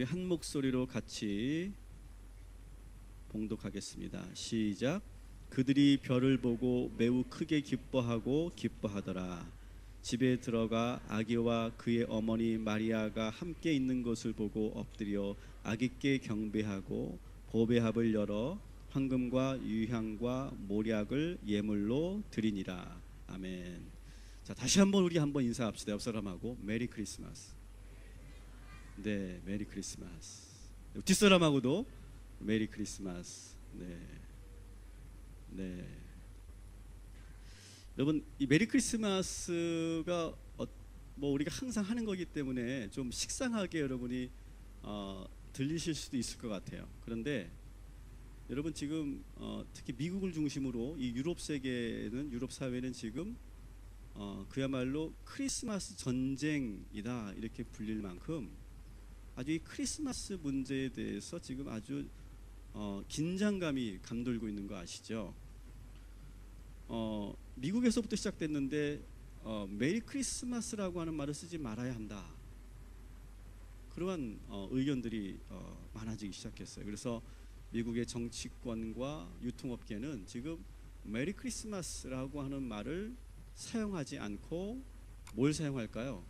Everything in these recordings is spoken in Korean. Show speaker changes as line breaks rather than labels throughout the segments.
우리 한 목소리로 같이 봉독하겠습니다. 시작. 그들이 별을 보고 매우 크게 기뻐하고 기뻐하더라. 집에 들어가 아기와 그의 어머니 마리아가 함께 있는 것을 보고 엎드려 아기께 경배하고 보배합을 열어 황금과 유향과 모략을 예물로 드리니라. 아멘. 자, 다시 한번 우리 한번 인사합시다. 옆 사람하고 메리 크리스마스. 네, 메리 크리스마스. 뒷사람하고도 메리 크리스마스. 네. 네. 여러분, 이 메리 크리스마스가 뭐 우리가 항상 하는 거기 때문에 좀 식상하게 여러분이 들리실 수도 있을 것 같아요. 그런데 여러분 지금 특히 미국을 중심으로 이 유럽 세계는, 유럽 사회는 지금 그야말로 크리스마스 전쟁이다 이렇게 불릴 만큼 아주 이 크리스마스 문제에 대해서 지금 아주 긴장감이 감돌고 있는 거 아시죠? 미국에서부터 시작됐는데 메리 크리스마스라고 하는 말을 쓰지 말아야 한다. 그러한 의견들이 많아지기 시작했어요. 그래서 미국의 정치권과 유통업계는 지금 메리 크리스마스라고 하는 말을 사용하지 않고 뭘 사용할까요?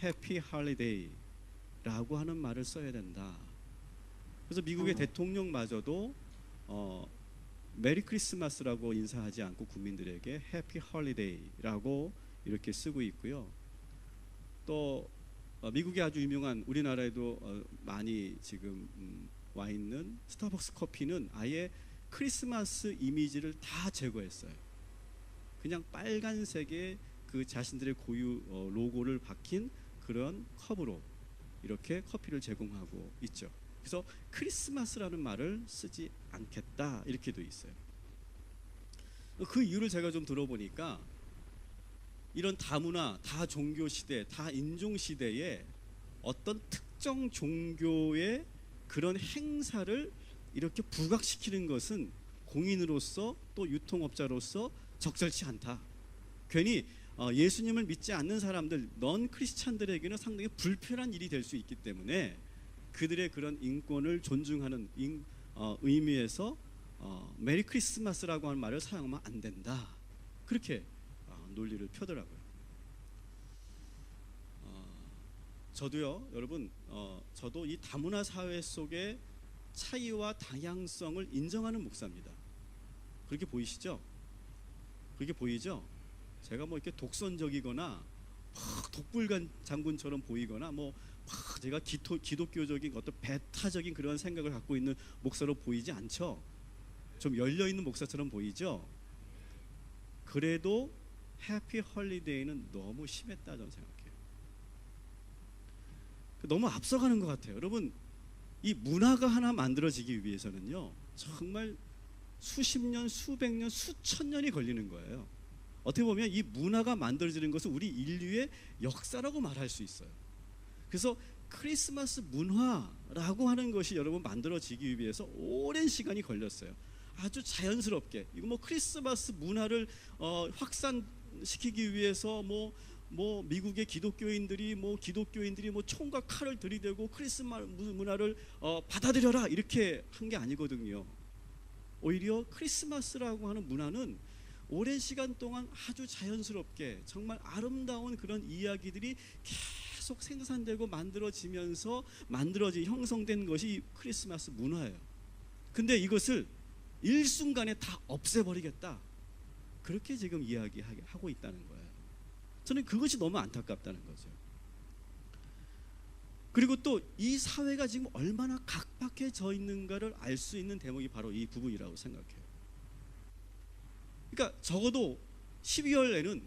해피 할리데이라고 하는 말을 써야 된다. 그래서 미국의 대통령마저도 메리 크리스마스라고 인사하지 않고 국민들에게 해피 홀리데이라고 이렇게 쓰고 있고요. 또 미국의 아주 유명한, 우리나라에도 많이 지금 와 있는 스타벅스 커피는 아예 크리스마스 이미지를 다 제거했어요. 그냥 빨간색의 그 자신들의 고유 로고를 박힌 그런 컵으로 이렇게 커피를 제공하고 있죠. 그래서 크리스마스라는 말을 쓰지 않겠다 이렇게 돼 있어요. 그 이유를 제가 좀 들어보니까 이런 다문화, 다종교 시대, 다인종 시대에 어떤 특정 종교의 그런 행사를 이렇게 부각시키는 것은 공인으로서 또 유통업자로서 적절치 않다. 괜히 예수님을 믿지 않는 사람들, 넌 크리스찬들에게는 상당히 불편한 일이 될 수 있기 때문에 그들의 그런 인권을 존중하는 의미에서 메리 크리스마스라고 하는 말을 사용하면 안 된다. 그렇게 논리를 펴더라고요. 저도요, 여러분, 저도 이 다문화 사회 속의 차이와 다양성을 인정하는 목사입니다. 그렇게 보이시죠? 그렇게 보이죠? 제가 뭐 이렇게 독선적이거나 독불간 장군처럼 보이거나 뭐 제가 기독교적인 어떤 배타적인 그런 생각을 갖고 있는 목사로 보이지 않죠? 좀 열려있는 목사처럼 보이죠? 그래도 해피 홀리데이는 너무 심했다 저는 생각해요. 너무 앞서가는 것 같아요. 여러분, 이 문화가 하나 만들어지기 위해서는요 정말 수십 년, 수백 년, 수천 년이 걸리는 거예요. 어떻게 보면 이 문화가 만들어지는 것은 우리 인류의 역사라고 말할 수 있어요. 그래서 크리스마스 문화라고 하는 것이 여러분 만들어지기 위해서 오랜 시간이 걸렸어요. 아주 자연스럽게 이거 뭐 크리스마스 문화를 확산시키기 위해서 뭐 미국의 기독교인들이 뭐 총과 칼을 들이대고 크리스마스 문화를 받아들여라 이렇게 한 게 아니거든요. 오히려 크리스마스라고 하는 문화는 오랜 시간 동안 아주 자연스럽게 정말 아름다운 그런 이야기들이 계속 생산되고 만들어지면서 형성된 것이 크리스마스 문화예요. 근데 이것을 일순간에 다 없애버리겠다, 그렇게 지금 이야기하고 있다는 거예요. 저는 그것이 너무 안타깝다는 거죠. 그리고 또 이 사회가 지금 얼마나 각박해져 있는가를 알 수 있는 대목이 바로 이 부분이라고 생각해요. 그러니까 적어도 12월에는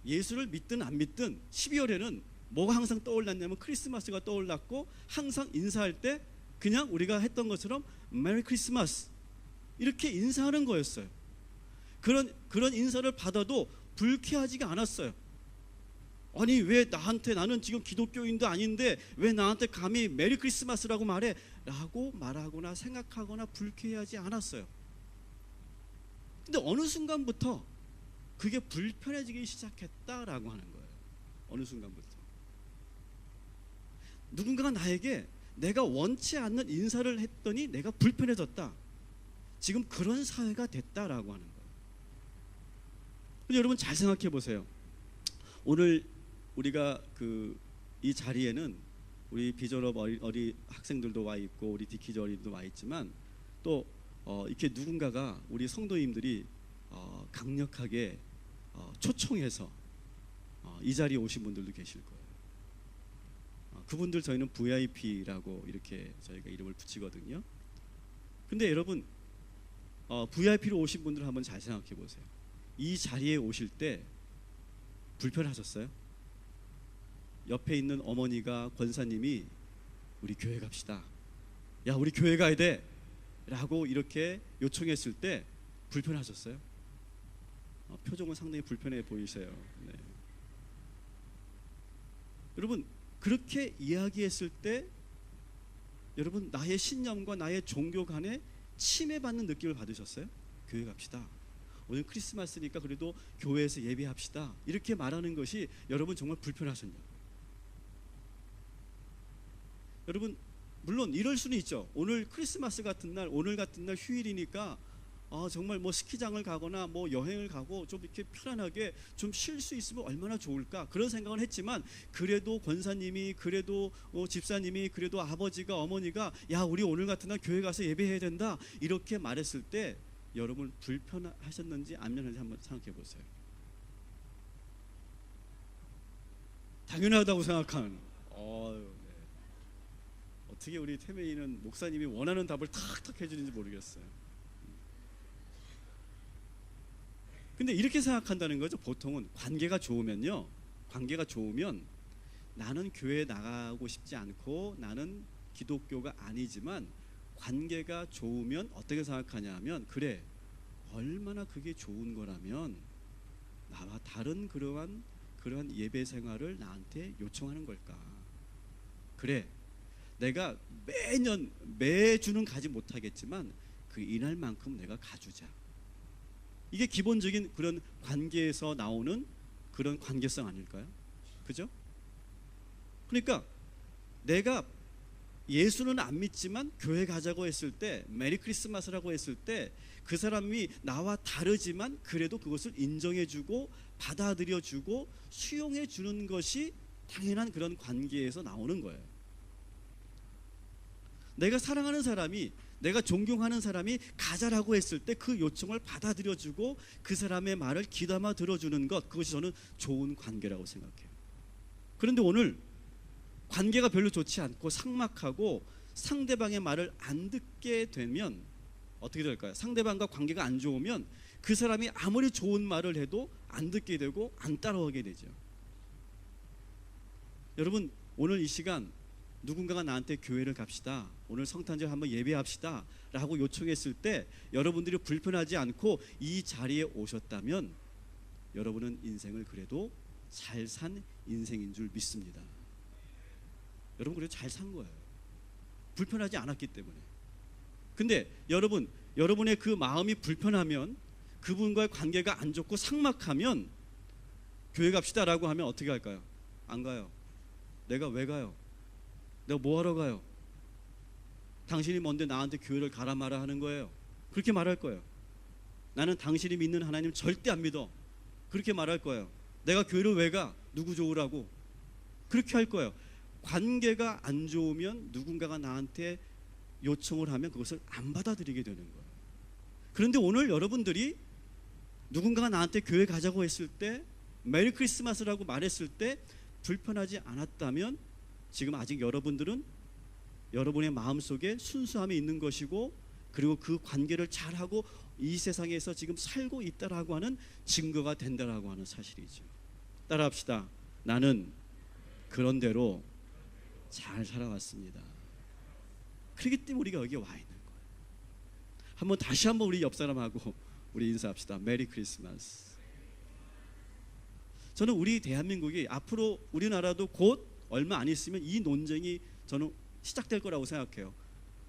예수를 믿든 안 믿든 12월에는 뭐가 항상 떠올랐냐면 크리스마스가 떠올랐고, 항상 인사할 때 그냥 우리가 했던 것처럼 메리 크리스마스 이렇게 인사하는 거였어요. 그런 인사를 받아도 불쾌하지가 않았어요. 아니 왜 나한테, 나는 지금 기독교인도 아닌데 왜 나한테 감히 메리 크리스마스라고 말해? 라고 말하거나 생각하거나 불쾌하지 않았어요. 근데 어느 순간부터 그게 불편해지기 시작했다라고 하는 거예요. 어느 순간부터 누군가가 나에게 내가 원치 않는 인사를 했더니 내가 불편해졌다. 지금 그런 사회가 됐다라고 하는 거예요. 근데 여러분 잘 생각해 보세요. 오늘 우리가 이 자리에는 우리 비전업 어린 학생들도 와 있고 우리 디키즈 어린이도 와 있지만 또 이렇게 누군가가 우리 성도님들이 강력하게 초청해서 이 자리에 오신 분들도 계실 거예요. 그분들 저희는 VIP라고 이렇게 저희가 이름을 붙이거든요. 근데 여러분 VIP로 오신 분들 한번 잘 생각해 보세요. 이 자리에 오실 때 불편하셨어요? 옆에 있는 어머니가 권사님이 우리 교회 갑시다. 야 우리 교회 가야 돼 라고 이렇게 요청했을 때 불편하셨어요? 표정은 상당히 불편해 보이세요. 네. 여러분 그렇게 이야기했을 때 여러분 나의 신념과 나의 종교 간에 침해받는 느낌을 받으셨어요? 교회 갑시다. 오늘 크리스마스니까 그래도 교회에서 예배합시다. 이렇게 말하는 것이 여러분 정말 불편하셨냐? 여러분 물론 이럴 수는 있죠. 오늘 크리스마스 같은 날, 오늘 같은 날 휴일이니까 정말 뭐 스키장을 가거나 뭐 여행을 가고 좀 이렇게 편안하게 좀 쉴 수 있으면 얼마나 좋을까 그런 생각을 했지만 그래도 권사님이 그래도 집사님이 그래도 아버지가 어머니가 야 우리 오늘 같은 날 교회 가서 예배해야 된다 이렇게 말했을 때 여러분 불편하셨는지 안 편한지 한번 생각해 보세요. 당연하다고 생각하는 네. 어떻게 우리 태메이는 목사님이 원하는 답을 탁탁 해주는지 모르겠어요. 근데 이렇게 생각한다는 거죠. 보통은 관계가 좋으면요, 관계가 좋으면 나는 교회에 나가고 싶지 않고 나는 기독교가 아니지만 관계가 좋으면 어떻게 생각하냐 하면 그래 얼마나 그게 좋은 거라면 나와 다른 그러한 예배 생활을 나한테 요청하는 걸까. 그래 내가 매주는 가지 못하겠지만 그 이날만큼 내가 가주자. 이게 기본적인 그런 관계에서 나오는 그런 관계성 아닐까요? 그죠? 그러니까 내가 예수는 안 믿지만 교회 가자고 했을 때 메리 크리스마스라고 했을 때 그 사람이 나와 다르지만 그래도 그것을 인정해주고 받아들여주고 수용해주는 것이 당연한 그런 관계에서 나오는 거예요. 내가 사랑하는 사람이 내가 존경하는 사람이 가자라고 했을 때 그 요청을 받아들여주고 그 사람의 말을 귀담아 들어주는 것 그것이 저는 좋은 관계라고 생각해요. 그런데 오늘 관계가 별로 좋지 않고 삭막하고 상대방의 말을 안 듣게 되면 어떻게 될까요? 상대방과 관계가 안 좋으면 그 사람이 아무리 좋은 말을 해도 안 듣게 되고 안 따라오게 되죠. 여러분 오늘 이 시간 누군가가 나한테 교회를 갑시다, 오늘 성탄절 한번 예배합시다 라고 요청했을 때 여러분들이 불편하지 않고 이 자리에 오셨다면 여러분은 인생을 그래도 잘 산 인생인 줄 믿습니다. 여러분 그래도 잘 산 거예요. 불편하지 않았기 때문에. 근데 여러분의 그 마음이 불편하면 그분과의 관계가 안 좋고 삭막하면 교회 갑시다 라고 하면 어떻게 할까요? 안 가요. 내가 왜 가요? 내가 뭐하러 가요? 당신이 뭔데 나한테 교회를 가라 마라 하는 거예요. 그렇게 말할 거예요. 나는 당신이 믿는 하나님 절대 안 믿어. 그렇게 말할 거예요. 내가 교회를 왜 가? 누구 좋으라고? 그렇게 할 거예요. 관계가 안 좋으면 누군가가 나한테 요청을 하면 그것을 안 받아들이게 되는 거예요. 그런데 오늘 여러분들이 누군가가 나한테 교회 가자고 했을 때 메리 크리스마스라고 말했을 때 불편하지 않았다면 지금 아직 여러분들은 여러분의 마음속에 순수함이 있는 것이고 그리고 그 관계를 잘하고 이 세상에서 지금 살고 있다라고 하는 증거가 된다라고 하는 사실이죠. 따라합시다. 나는 그런 대로 잘 살아왔습니다. 그렇기 때문에 우리가 여기 와 있는 거예요. 다시 한번 우리 옆 사람하고 우리 인사합시다. 메리 크리스마스. 저는 우리 대한민국이 앞으로 우리나라도 곧 얼마 안 있으면 이 논쟁이 저는 시작될 거라고 생각해요.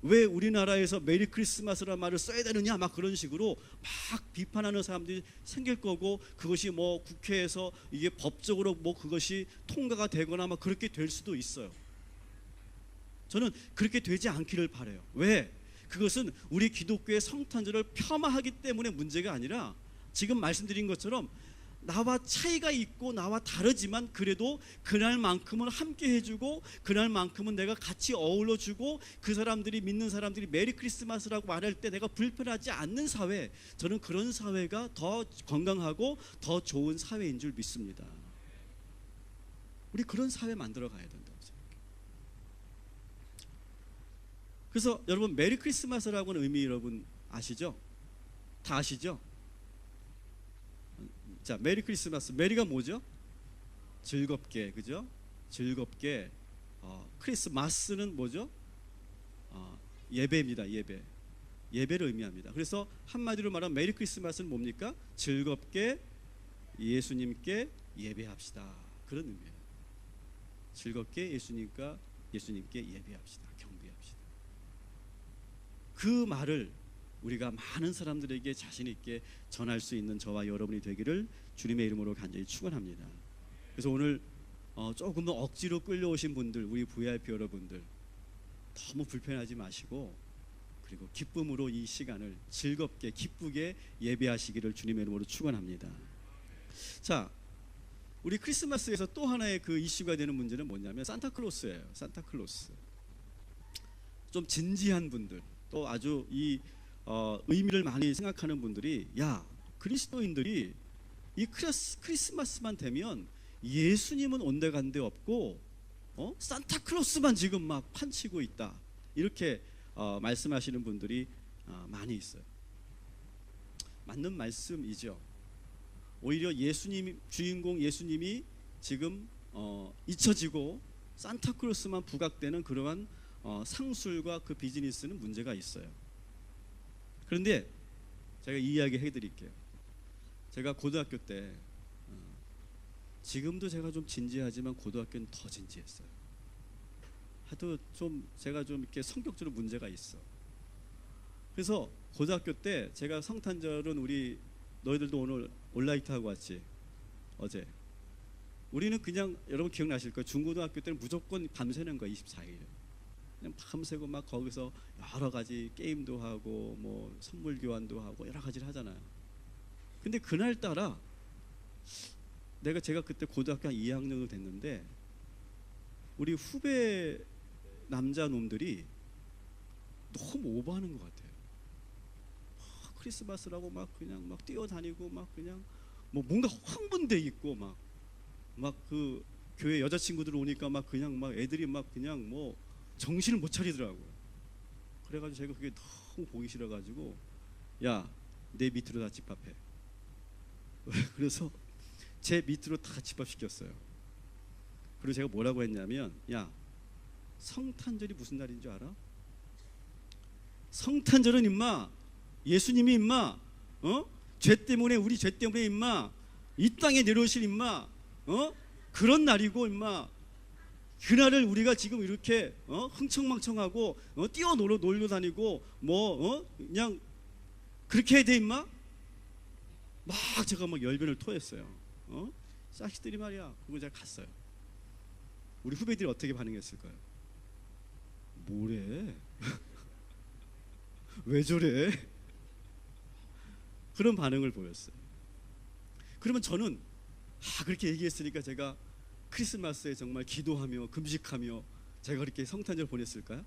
왜 우리나라에서 메리 크리스마스라는 말을 써야 되느냐 막 그런 식으로 막 비판하는 사람들이 생길 거고 그것이 뭐 국회에서 이게 법적으로 뭐 그것이 통과가 되거나 막 그렇게 될 수도 있어요. 저는 그렇게 되지 않기를 바라요. 왜? 그것은 우리 기독교의 성탄절을 폄하하기 때문에 문제가 아니라 지금 말씀드린 것처럼 나와 차이가 있고 나와 다르지만 그래도 그날만큼은 함께 해주고 그날만큼은 내가 같이 어울러주고 그 사람들이 믿는 사람들이 메리 크리스마스라고 말할 때 내가 불편하지 않는 사회, 저는 그런 사회가 더 건강하고 더 좋은 사회인 줄 믿습니다. 우리 그런 사회 만들어 가야 된다고 생각해요. 그래서 여러분 메리 크리스마스라고는 의미 여러분 아시죠? 다 아시죠? 자, 메리 크리스마스. 메리가 뭐죠? 즐겁게, 그죠? 즐겁게. 크리스마스는 뭐죠? 예배입니다. 예배. 예배를 의미합니다. 그래서 한마디로 말하면 메리 크리스마스는 뭡니까? 즐겁게 예수님께 예배합시다. 그런 의미예요. 즐겁게 예수님께 예배합시다. 경배합시다. 그 말을 우리가 많은 사람들에게 자신 있게 전할 수 있는 저와 여러분이 되기를 주님의 이름으로 간절히 축원합니다. 그래서 오늘 조금 더 억지로 끌려오신 분들, 우리 VIP 여러분들 너무 불편하지 마시고 그리고 기쁨으로 이 시간을 즐겁게 기쁘게 예배하시기를 주님의 이름으로 축원합니다. 자, 우리 크리스마스에서 또 하나의 그 이슈가 되는 문제는 뭐냐면 산타클로스예요. 산타클로스. 좀 진지한 분들, 또 아주 이 의미를 많이 생각하는 분들이, 야, 그리스도인들이 이 크리스마스만 되면 예수님은 온데간데 없고 산타클로스만 지금 막 판치고 있다, 이렇게 말씀하시는 분들이 많이 있어요. 맞는 말씀이죠. 오히려 주인공 예수님이 지금 잊혀지고 산타클로스만 부각되는 그러한 상술과 그 비즈니스는 문제가 있어요. 그런데 제가 이 이야기 해드릴게요. 제가 고등학교 때, 지금도 제가 좀 진지하지만 고등학교는 더 진지했어요. 하도 좀 제가 좀 이렇게 성격적으로 문제가 있어. 그래서 고등학교 때 제가 성탄절은 우리 너희들도 오늘 온라이트 하고 왔지? 어제. 우리는 그냥 여러분 기억나실 거예요. 중고등학교 때는 무조건 밤새는 거야. 24일. 그냥 밤새고 막 거기서 여러 가지 게임도 하고 뭐 선물 교환도 하고 여러 가지를 하잖아요. 근데 그날따라 제가 그때 고등학교 한 2학년 정도 됐는데 우리 후배 남자 놈들이 너무 오버하는 것 같아요. 크리스마스라고 막 그냥 막 뛰어다니고 막 그냥 뭐 뭔가 흥분돼 있고 막 그 교회 여자친구들 오니까 막 그냥 막 애들이 막 그냥 뭐 정신을 못 차리더라고요. 그래가지고 제가 그게 너무 보기 싫어가지고, 야, 내 밑으로 다 집합해. 그래서 제 밑으로 다 집합시켰어요. 그리고 제가 뭐라고 했냐면, 야, 성탄절이 무슨 날인 줄 알아? 성탄절은 임마 예수님이 임마 우리 죄 때문에 임마 이 땅에 내려오실 임마 그런 날이고 임마 그날을 우리가 지금 이렇게 흥청망청하고 놀러 다니고 그냥 그렇게 해야 돼 임마? 막 제가 막 열변을 토했어요. 자식들이 말이야. 그리고 제가 갔어요. 우리 후배들이 어떻게 반응했을까요? 뭐래? 왜 저래? 그런 반응을 보였어요. 그러면 저는 그렇게 얘기했으니까 제가 크리스마스에 정말 기도하며 금식하며 제가 그렇게 성탄절 보냈을까요?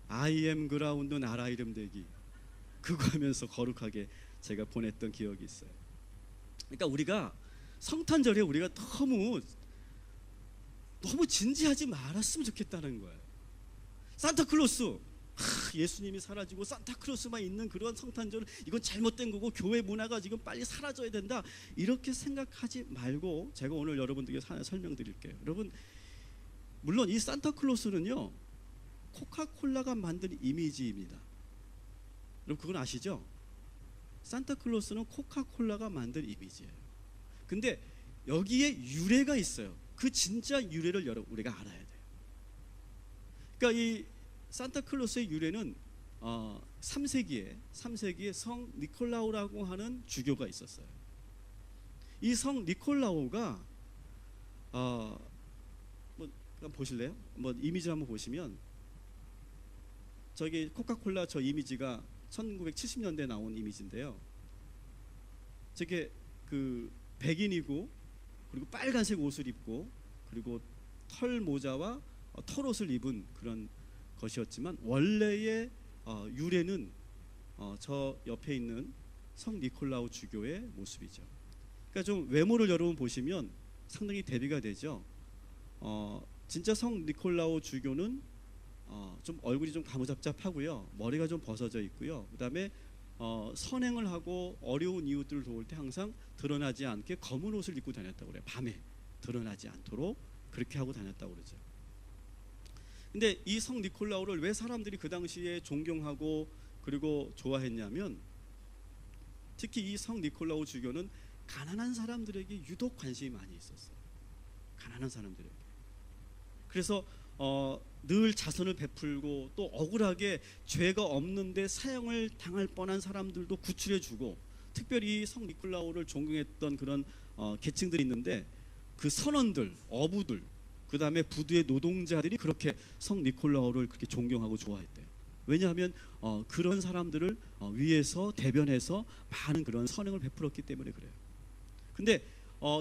I am ground 나라 이름 대기 그거 하면서 거룩하게 제가 보냈던 기억이 있어요. 그러니까 우리가 성탄절에 우리가 너무 진지하지 말았으면 좋겠다는 거예요. 산타클로스 예수님이 사라지고 산타클로스만 있는 그런 성탄절, 이건 잘못된 거고 교회 문화가 지금 빨리 사라져야 된다, 이렇게 생각하지 말고 제가 오늘 여러분들에게 하나 설명드릴게요. 여러분, 물론 이 산타클로스는요 코카콜라가 만든 이미지입니다. 여러분 그건 아시죠? 산타클로스는 코카콜라가 만든 이미지예요. 근데 여기에 유래가 있어요. 그 진짜 유래를 우리가 알아야 돼요. 그러니까 이 산타클로스의 유래는 3세기에 성 니콜라우라고 하는 주교가 있었어요. 이 성 니콜라우가 한번 보실래요? 뭐 이미지 한번 보시면 저기 코카콜라 저 이미지가 1970년대에 나온 이미지인데요. 저게 그 백인이고 그리고 빨간색 옷을 입고 그리고 털 모자와 털옷을 입은 그런 것이었지만 원래의 유래는 저 옆에 있는 성 니콜라우 주교의 모습이죠. 그러니까 좀 외모를 여러분 보시면 상당히 대비가 되죠. 진짜 성 니콜라우 주교는 좀 얼굴이 좀 가무잡잡하고요. 머리가 좀 벗어져 있고요. 그다음에 선행을 하고 어려운 이웃들을 도울 때 항상 드러나지 않게 검은 옷을 입고 다녔다고 그래요. 밤에 드러나지 않도록 그렇게 하고 다녔다고 그러죠. 근데 이 성 니콜라우를 왜 사람들이 그 당시에 존경하고 그리고 좋아했냐면 특히 이 성 니콜라우 주교는 가난한 사람들에게 유독 관심이 많이 있었어요. 가난한 사람들에게. 그래서 늘 자선을 베풀고 또 억울하게 죄가 없는데 사형을 당할 뻔한 사람들도 구출해주고 특별히 성 니콜라우를 존경했던 그런 계층들이 있는데 그 선원들, 어부들, 그 다음에 부두의 노동자들이 그렇게 성 니콜라우를 그렇게 존경하고 좋아했대요. 왜냐하면 그런 사람들을 위해서 대변해서 많은 그런 선행을 베풀었기 때문에 그래요. 근데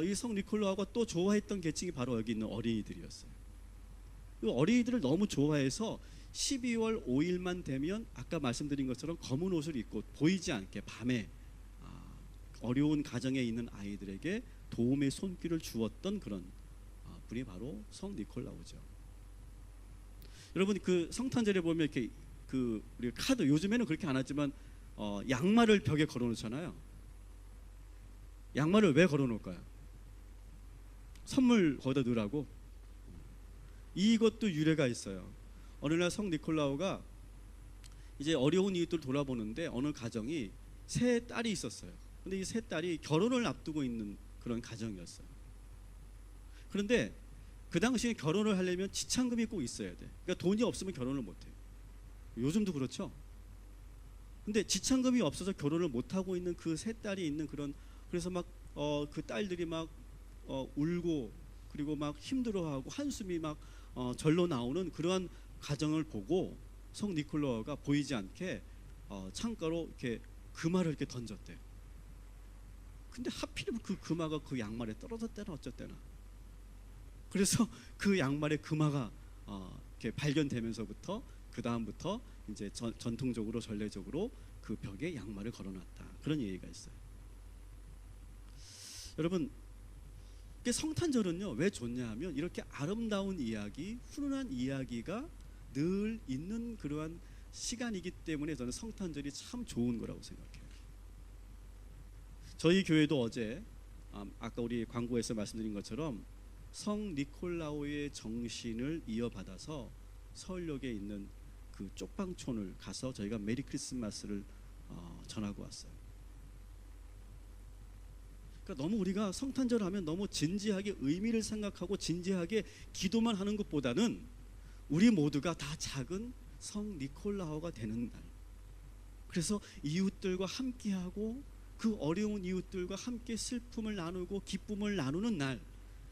이 성 니콜라우가 또 좋아했던 계층이 바로 여기 있는 어린이들이었어요. 이 어린이들을 너무 좋아해서 12월 5일만 되면 아까 말씀드린 것처럼 검은 옷을 입고 보이지 않게 밤에 어려운 가정에 있는 아이들에게 도움의 손길을 주었던 그런 분이 바로 성 니콜라우죠. 여러분 그 성탄절에 보면 이렇게 그 우리 카드 요즘에는 그렇게 안 하지만 양말을 벽에 걸어놓잖아요. 양말을 왜 걸어놓을까요? 선물 거기다 넣으라고. 이것도 유래가 있어요. 어느 날 성 니콜라우가 이제 어려운 이웃들 돌아보는데 어느 가정이 세 딸이 있었어요. 근데 이 세 딸이 결혼을 앞두고 있는 그런 가정이었어요. 그런데 그 당시에 결혼을 하려면 지참금이 꼭 있어야 돼. 그러니까 돈이 없으면 결혼을 못 해요. 요즘도 그렇죠. 근데 지참금이 없어서 결혼을 못 하고 있는 그 세 딸이 있는 그런 그래서 막 그 딸들이 막 울고 그리고 막 힘들어하고 한숨이 막 절로 나오는 그러한 가정을 보고 성 니콜라우가 보이지 않게 창가로 이렇게 금화를 이렇게 던졌대요. 근데 하필이면 그 금화가 그 양말에 떨어졌대나 어쨌대나. 그래서 그 양말에 금화가 이렇게 발견되면서부터 그 다음부터 이제 전통적으로 전례적으로 그 벽에 양말을 걸어놨다. 그런 얘기가 있어요. 여러분, 성탄절은요 왜 좋냐 하면 이렇게 아름다운 이야기, 훈훈한 이야기가 늘 있는 그러한 시간이기 때문에 저는 성탄절이 참 좋은 거라고 생각해요. 저희 교회도 어제 아까 우리 광고에서 말씀드린 것처럼 성 니콜라우의 정신을 이어받아서 서울역에 있는 그 쪽방촌을 가서 저희가 메리 크리스마스를 전하고 왔어요. 그러니까 너무 우리가 성탄절 하면 너무 진지하게 의미를 생각하고 진지하게 기도만 하는 것보다는 우리 모두가 다 작은 성 니콜라우가 되는 날. 그래서 이웃들과 함께하고 그 어려운 이웃들과 함께 슬픔을 나누고 기쁨을 나누는 날.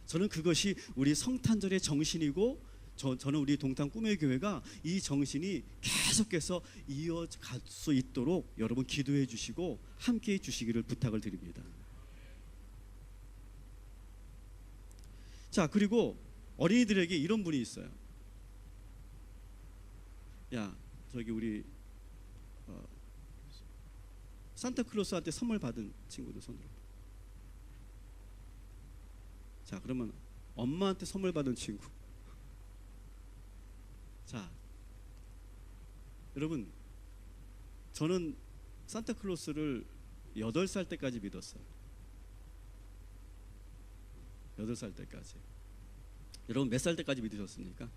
저는 그것이 우리 성탄절의 정신이고 저는 우리 동탄 꿈의 교회가 이 정신이 계속해서 이어갈 수 있도록 여러분 기도해 주시고 함께해 주시기를 부탁을 드립니다. 자, 그리고 어린이들에게 이런 분이 있어요. 야, 저기 우리 산타클로스한테 선물 받은 친구들 손들어. 자, 그러면 엄마한테 선물 받은 친구. 자, 여러분, 저는 산타클로스를 8살 때까지 믿었어요. 8살 때까지. 여러분 몇 살 때까지 믿으셨습니까?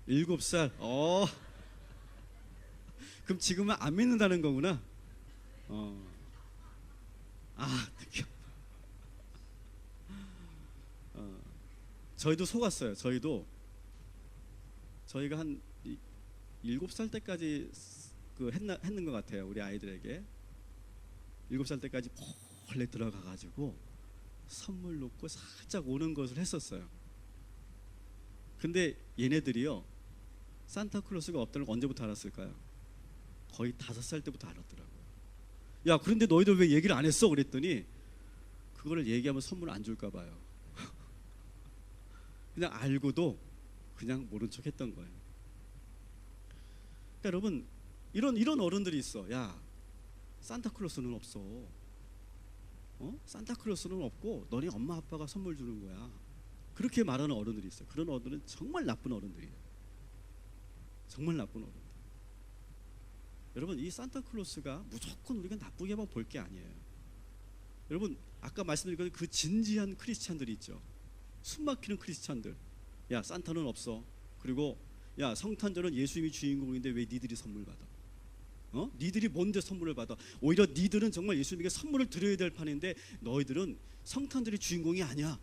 7살. 그럼 지금은 안 믿는다는 거구나. 느껴. 저희도 속았어요. 저희가 한 7살 때까지 했는 것 같아요. 우리 아이들에게 7살 때까지 몰래 들어가 가지고 선물 놓고 살짝 오는 것을 했었어요. 근데 얘네들이요, 산타클로스가 없다는 걸 언제부터 알았을까요? 거의 5살 때부터 알았더라고요. 야, 그런데 너희들 왜 얘기를 안 했어? 그랬더니 그거를 얘기하면 선물 안 줄까 봐요. 그냥 알고도 그냥 모른 척 했던 거예요. 그러니까 여러분, 이런 어른들이 있어. 야, 산타클로스는 없어. 산타클로스는 없고 너네 엄마 아빠가 선물 주는 거야. 그렇게 말하는 어른들이 있어요. 그런 어른은 정말 나쁜 어른들이에요. 정말 나쁜 어른들. 여러분, 이 산타클로스가 무조건 우리가 나쁘게만 볼 게 아니에요. 여러분, 아까 말씀드린 그 진지한 크리스찬들이 있죠. 숨막히는 크리스찬들. 야, 산타는 없어. 그리고 야, 성탄절은 예수님이 주인공인데 왜 니들이 선물 받아? 니들이 뭔데 선물을 받아? 오히려 니들은 정말 예수님에게 선물을 드려야 될 판인데 너희들은 성탄절이 주인공이 아니야.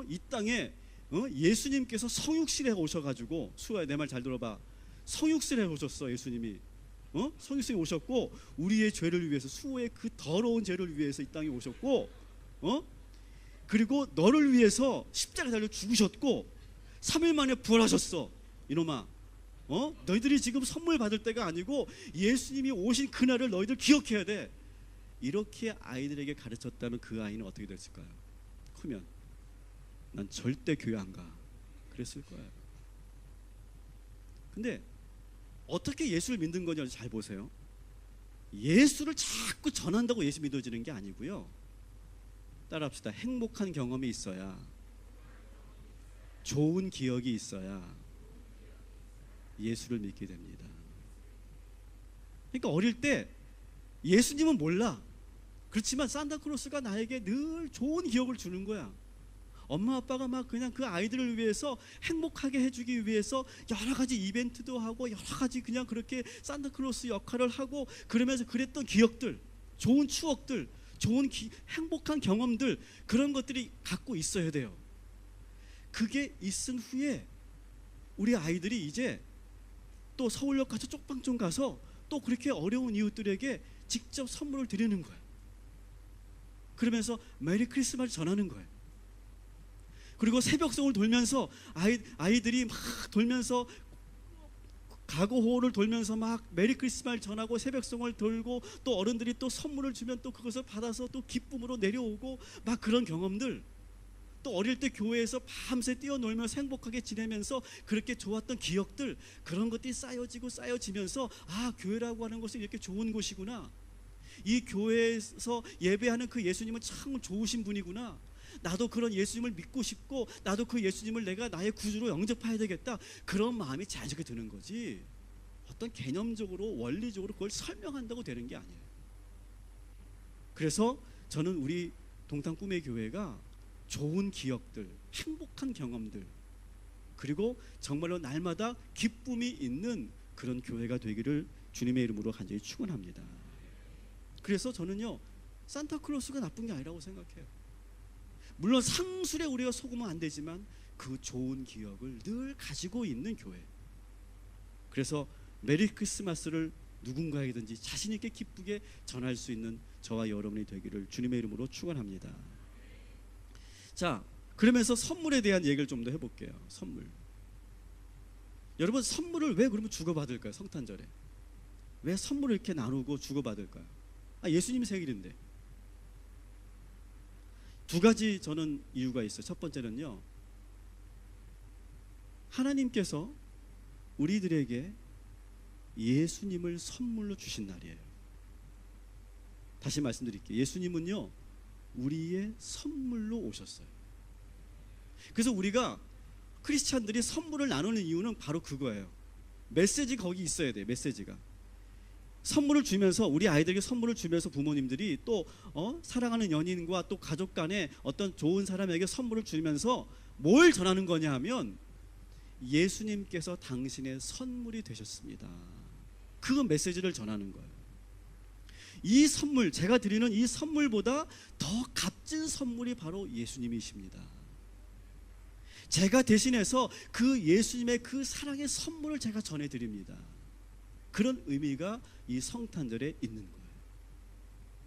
이 땅에 예수님께서 성육신에 오셔가지고, 수아야, 내 말 잘 들어봐. 성육신에 오셨어. 예수님이 성육신에 오셨고, 우리의 죄를 위해서, 수호의 그 더러운 죄를 위해서 이 땅에 오셨고, 그리고 너를 위해서 십자가에 달려 죽으셨고 3일 만에 부활하셨어. 이놈아, 너희들이 지금 선물 받을 때가 아니고 예수님이 오신 그날을 너희들 기억해야 돼. 이렇게 아이들에게 가르쳤다면 그 아이는 어떻게 됐을까요? 크면 난 절대 교회 안 가, 그랬을 거예요. 근데 어떻게 예수를 믿는 건지 잘 보세요. 예수를 자꾸 전한다고 예수 믿어지는 게 아니고요. 따라합시다. 행복한 경험이 있어야, 좋은 기억이 있어야 예수를 믿게 됩니다. 그러니까 어릴 때 예수님은 몰라. 그렇지만 산타클로스가 나에게 늘 좋은 기억을 주는 거야. 엄마 아빠가 막 그냥 그 아이들을 위해서 행복하게 해주기 위해서 여러 가지 이벤트도 하고 여러 가지 그냥 그렇게 산타클로스 역할을 하고 그러면서 그랬던 기억들, 좋은 추억들, 좋은 행복한 경험들, 그런 것들이 갖고 있어야 돼요. 그게 있은 후에 우리 아이들이 이제 또 서울역 가서 쪽방촌 가서 또 그렇게 어려운 이웃들에게 직접 선물을 드리는 거예요. 그러면서 메리 크리스마스 전하는 거예요. 그리고 새벽송을 돌면서 아이들이 막 돌면서 가고호를 돌면서 막 메리 크리스마스 전하고 새벽송을 돌고, 또 어른들이 또 선물을 주면 또 그것을 받아서 또 기쁨으로 내려오고, 막 그런 경험들, 또 어릴 때 교회에서 밤새 뛰어놀면서 행복하게 지내면서 그렇게 좋았던 기억들, 그런 것들이 쌓여지면서 아, 교회라고 하는 것은 이렇게 좋은 곳이구나. 이 교회에서 예배하는 그 예수님은 참 좋으신 분이구나. 나도 그런 예수님을 믿고 싶고, 나도 그 예수님을 내가 나의 구주로 영접해야 되겠다. 그런 마음이 자연스럽게 드는 거지, 어떤 개념적으로 원리적으로 그걸 설명한다고 되는 게 아니에요. 그래서 저는 우리 동탄 꿈의 교회가 좋은 기억들, 행복한 경험들, 그리고 정말로 날마다 기쁨이 있는 그런 교회가 되기를 주님의 이름으로 간절히 축원합니다. 그래서 저는요, 산타클로스가 나쁜 게 아니라고 생각해요. 물론 상술에 우리가 속으면 안 되지만 그 좋은 기억을 늘 가지고 있는 교회. 그래서 메리 크리스마스를 누군가에게든지 자신 있게 기쁘게 전할 수 있는 저와 여러분이 되기를 주님의 이름으로 축원합니다. 자, 그러면서 선물에 대한 얘기를 좀 더 해볼게요. 선물. 여러분, 선물을 왜 그러면 주고받을까요? 성탄절에 왜 선물을 이렇게 나누고 주고받을까요? 예수님 생일인데. 두 가지 저는 이유가 있어요. 첫 번째는요, 하나님께서 우리들에게 예수님을 선물로 주신 날이에요. 다시 말씀드릴게요. 예수님은요, 우리의 선물로 오셨어요. 그래서 우리가 크리스찬들이 선물을 나누는 이유는 바로 그거예요. 메시지 거기 있어야 돼요. 메시지가. 선물을 주면서, 우리 아이들에게 선물을 주면서 부모님들이 또 사랑하는 연인과 또 가족 간에 어떤 좋은 사람에게 선물을 주면서 뭘 전하는 거냐 하면, 예수님께서 당신의 선물이 되셨습니다. 그 메시지를 전하는 거예요. 이 선물, 제가 드리는 이 선물보다 더 값진 선물이 바로 예수님이십니다. 제가 대신해서 그 예수님의 그 사랑의 선물을 제가 전해드립니다. 그런 의미가 이 성탄절에 있는 거예요.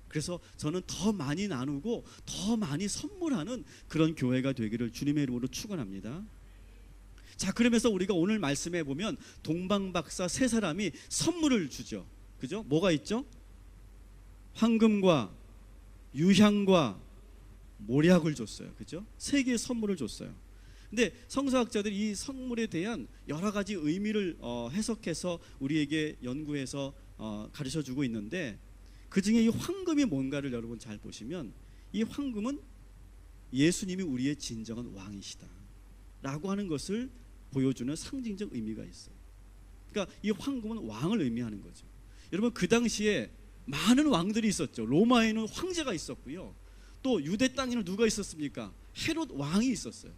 그래서 저는 더 많이 나누고 더 많이 선물하는 그런 교회가 되기를 주님의 이름으로 축원합니다. 자, 그러면서 우리가 오늘 말씀해 보면 동방박사 세 사람이 선물을 주죠. 그죠? 뭐가 있죠? 황금과 유향과 모략을 줬어요. 그죠? 세 개의 선물을 줬어요. 근데 성서학자들이 이 선물에 대한 여러 가지 의미를 해석해서 우리에게 연구해서 가르쳐 주고 있는데, 그 중에 이 황금이 뭔가를 여러분 잘 보시면, 이 황금은 예수님이 우리의 진정한 왕이시다 라고 하는 것을 보여주는 상징적 의미가 있어요. 그러니까 이 황금은 왕을 의미하는 거죠. 여러분, 그 당시에 많은 왕들이 있었죠. 로마에는 황제가 있었고요, 또 유대 땅에는 누가 있었습니까? 헤롯 왕이 있었어요.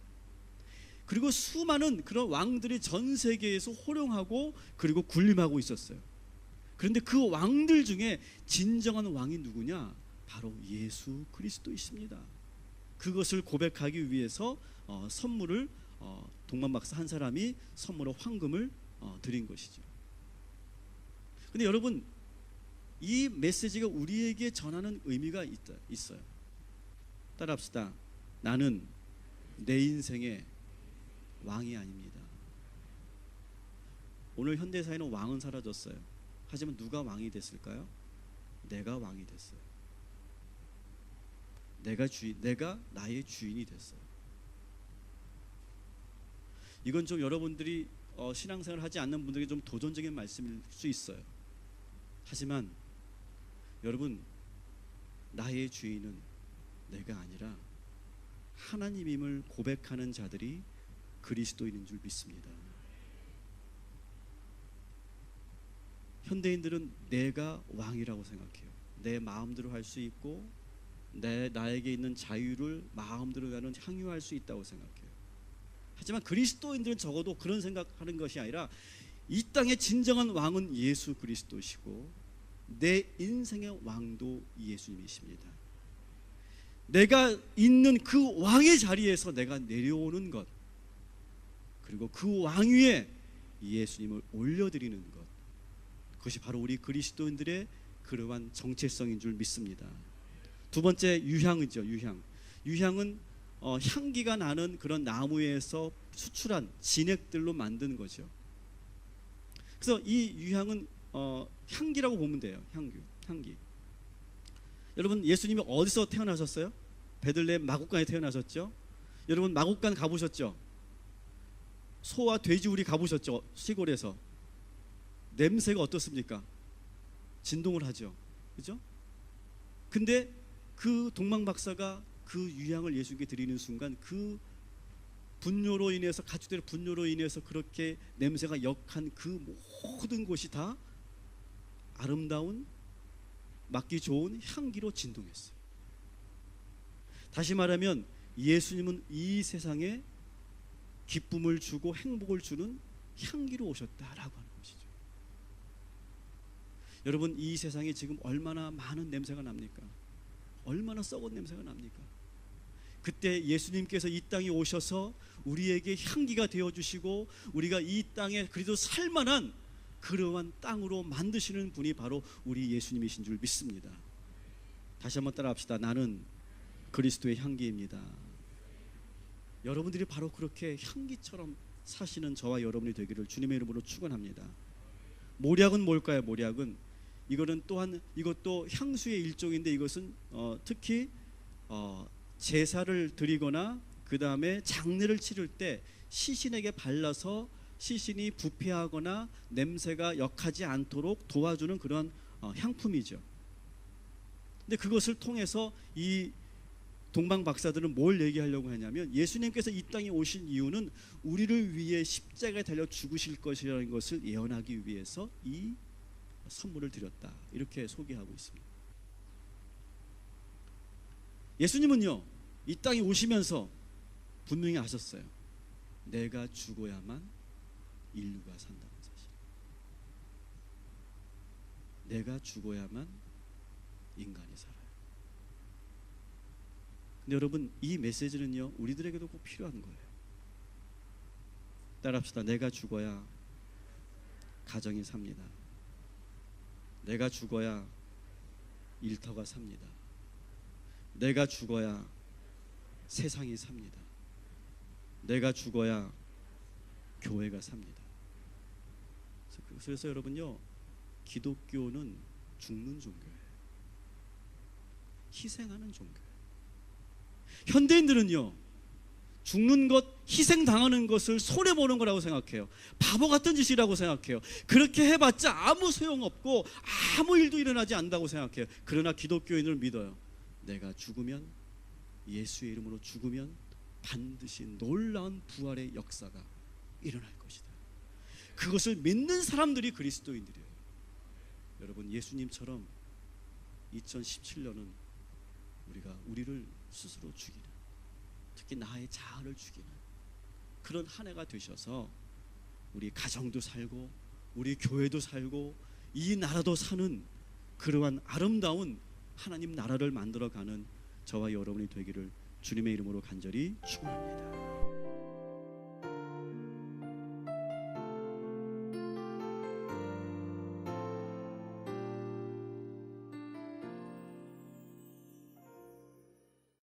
그리고 수많은 그런 왕들이 전 세계에서 호령하고 그리고 군림하고 있었어요. 그런데 그 왕들 중에 진정한 왕이 누구냐? 바로 예수 그리스도이십니다. 그것을 고백하기 위해서 선물을 동방박사 한 사람이 선물로 황금을 드린 것이죠. 근데 여러분, 이 메시지가 우리에게 전하는 의미가 있어요. 따라합시다. 나는 내 인생의 왕이 아닙니다. 오늘 현대사회는 왕은 사라졌어요. 하지만 누가 왕이 됐을까요? 내가 왕이 됐어요. 내가 나의 주인이 됐어요. 이건 좀 여러분들이 신앙생활을 하지 않는 분들에게 좀 도전적인 말씀일 수 있어요. 하지만 여러분, 나의 주인은 내가 아니라 하나님임을 고백하는 자들이 그리스도인인 줄 믿습니다. 현대인들은 내가 왕이라고 생각해요. 내 마음대로 할 수 있고 나에게 있는 자유를 마음대로 나는 향유할 수 있다고 생각해요. 하지만 그리스도인들은 적어도 그런 생각하는 것이 아니라 이 땅의 진정한 왕은 예수 그리스도시고 내 인생의 왕도 예수님이십니다. 내가 있는 그 왕의 자리에서 내가 내려오는 것, 그리고 그 왕 위에 예수님을 올려드리는 것, 그것이 바로 우리 그리스도인들의 그러한 정체성인 줄 믿습니다. 두 번째, 유향이죠. 유향은 향기가 나는 그런 나무에서 수출한 진액들로 만든 거죠. 그래서 이 유향은 향기라고 보면 돼요. 향기. 여러분, 예수님이 어디서 태어나셨어요? 베들레헴 마구간에 태어나셨죠. 여러분, 마구간 가보셨죠? 소와 돼지 우리 가보셨죠? 시골에서. 냄새가 어떻습니까? 진동을 하죠. 그죠? 근데 그 동방박사가 그 유향을 예수님께 드리는 순간, 그 분뇨로 인해서, 가축들의 분뇨로 인해서 그렇게 냄새가 역한 그 모든 곳이 다 아름다운, 맡기 좋은 향기로 진동했어요. 다시 말하면 예수님은 이 세상에 기쁨을 주고 행복을 주는 향기로 오셨다라고 하는 것이죠. 여러분, 이 세상에 지금 얼마나 많은 냄새가 납니까? 얼마나 썩은 냄새가 납니까? 그때 예수님께서 이 땅에 오셔서 우리에게 향기가 되어주시고 우리가 이 땅에 그래도 살만한 그러한 땅으로 만드시는 분이 바로 우리 예수님이신 줄 믿습니다. 다시 한번 따라합시다. 나는 그리스도의 향기입니다. 여러분들이 바로 그렇게 향기처럼 사시는 저와 여러분이 되기를 주님의 이름으로 축원합니다. 모략은 뭘까요? 모략은 이것도 향수의 일종인데, 이것은 특히 제사를 드리거나 그 다음에 장례를 치를 때 시신에게 발라서 시신이 부패하거나 냄새가 역하지 않도록 도와주는 그런 향품이죠. 근데 그것을 통해서 이 동방 박사들은 뭘 얘기하려고 하냐면, 예수님께서 이 땅에 오신 이유는 우리를 위해 십자가에 달려 죽으실 것이라는 것을 예언하기 위해서 이 선물을 드렸다, 이렇게 소개하고 있습니다. 예수님은요, 이 땅에 오시면서 분명히 아셨어요. 내가 죽어야만 인류가 산다는 사실. 내가 죽어야만 인간이 살아요. 근데 여러분, 이 메시지는요, 우리들에게도 꼭 필요한 거예요. 따라합시다. 내가 죽어야 가정이 삽니다. 내가 죽어야 일터가 삽니다. 내가 죽어야 세상이 삽니다. 내가 죽어야 교회가 삽니다. 그래서 여러분요, 기독교는 죽는 종교예요. 희생하는 종교예요. 현대인들은요, 죽는 것, 희생당하는 것을 손해보는 거라고 생각해요. 바보 같은 짓이라고 생각해요. 그렇게 해봤자 아무 소용없고 아무 일도 일어나지 않는다고 생각해요. 그러나 기독교인을 믿어요. 내가 죽으면, 예수의 이름으로 죽으면 반드시 놀라운 부활의 역사가 일어날 것이다. 그것을 믿는 사람들이 그리스도인들이에요. 여러분, 예수님처럼 2017년은 우리가 우리를 스스로 죽이는, 특히 나의 자아를 죽이는 그런 한 해가 되셔서 우리 가정도 살고 우리 교회도 살고 이 나라도 사는 그러한 아름다운 하나님 나라를 만들어가는 저와 여러분이 되기를 주님의 이름으로 간절히 축원합니다.